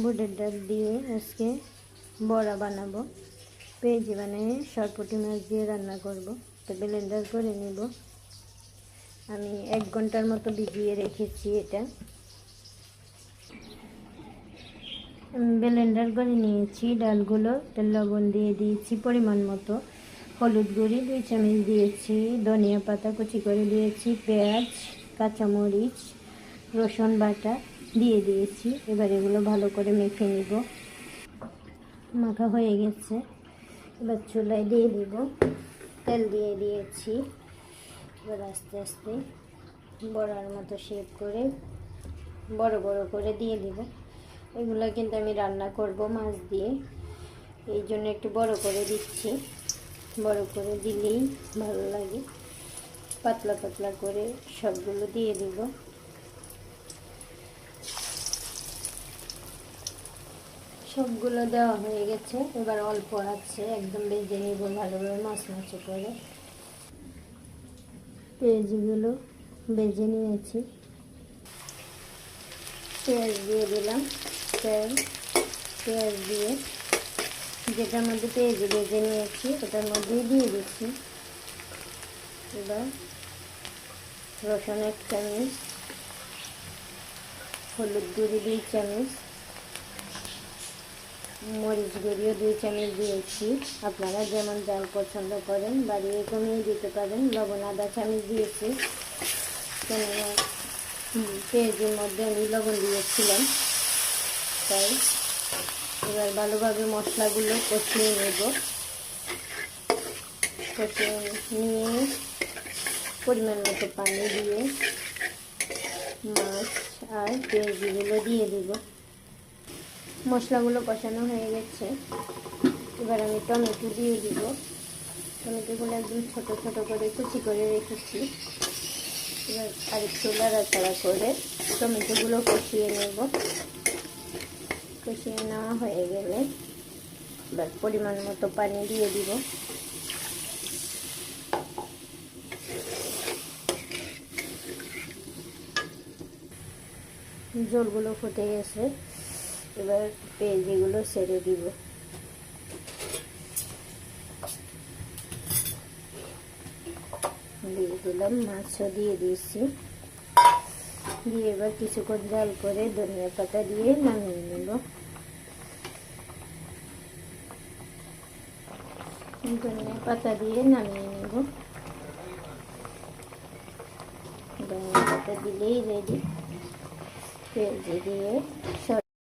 বুটের ডাল দিয়ে আজকে বড়া বানাবো। পেঁয়াজি বানিয়ে সরপুঁটি মাছ দিয়ে রান্না করব। তো ব্লেন্ডার করে নিব। আমি 1 ঘন্টার মতো ভিজিয়ে রেখেছি এটা। আমি ব্লেন্ডার করে নিয়েছি ডালগুলো। লবণ দিয়ে দিয়েছি পরিমাণ মতো, হলুদ গুঁড়ি 2 চামচ দিয়েছি, ধনিয়া পাতা কুচি করে দিয়েছি, পেঁয়াজ, কাঁচামরিচ, রসুন বাটা দিয়ে দিয়েছি। এবার এগুলো ভালো করে মেখে নিব। মাখা হয়ে গেছে, এবার চুলায় দিয়ে দিব। তেল দিয়ে দিয়েছি। এবার আস্তে আস্তে বড়ার মতো শেপ করে বড় বড় করে দিয়ে দিব। এগুলো কিন্তু আমি রান্না করব মাছ দিয়ে, এই জন্য একটু বড় করে দিচ্ছি। বড় করে দিলেই ভালো লাগে। পাতলা পাতলা করে সবগুলো দিয়ে দিব। সবগুলো দেওয়া হয়ে গেছে, এবার অল্প আছে, একদম ভেজে নিব ভালোভাবে মচমচে করে। পেঁয়াজগুলো ভেজে নিয়েছি। পেঁয়াজ দিয়ে দিলাম। পেঁয়াজ দিয়ে যেটার মধ্যে পেঁয়াজ ভেজে নিয়েছি ওটার মধ্যেই দিয়ে দিচ্ছি। এবার রসুন 1 চামচ, হলুদ গুঁড়ি 2 চামচ, মরিচ গুঁড়িও 2 চামচ দিয়েছি। আপনারা যেমন ঝাল পছন্দ করেন বাড়িয়ে কমিয়ে দিতে পারেন। লবণ 1/2 চামচ দিয়েছি, কেননা পেঁয়াজের মধ্যে আমি লবণ দিয়েছিলাম তাই। এবার ভালোভাবে মশলাগুলো কষিয়ে নেব। কষিয়ে নিয়ে পরিমাণ মতো পানি দিয়ে মাছ আর পেঁয়াজগুলো দিয়ে দিব। মশলাগুলো কষানো হয়ে গেছে, এবার আমি টমেটো দিয়ে দিব। টমেটোগুলো একদম ছোটো ছোটো করে কুচি করে রেখেছি। এবার আরেকটু নাড়াচাড়া করে টমেটোগুলো কষিয়ে নেব। কষিয়ে নেওয়া হয়ে গেলে এবার পরিমাণ মতো পানি দিয়ে দিব। ঝোলগুলো ফুটে গেছে, এবার পেঁয়াজিগুলো ছেড়ে দিব। দিয়ে দিলাম, মাছও দিয়ে দিয়েছি। দিয়ে এবার কিছুক্ষণ জাল করে ধনিয়া পাতা দিয়ে নামিয়ে নেব। ধনিয়া পাতা দিয়ে নামিয়ে নেব। ধনিয়া পাতা দিলেই রেডি পেঁয়াজি দিয়ে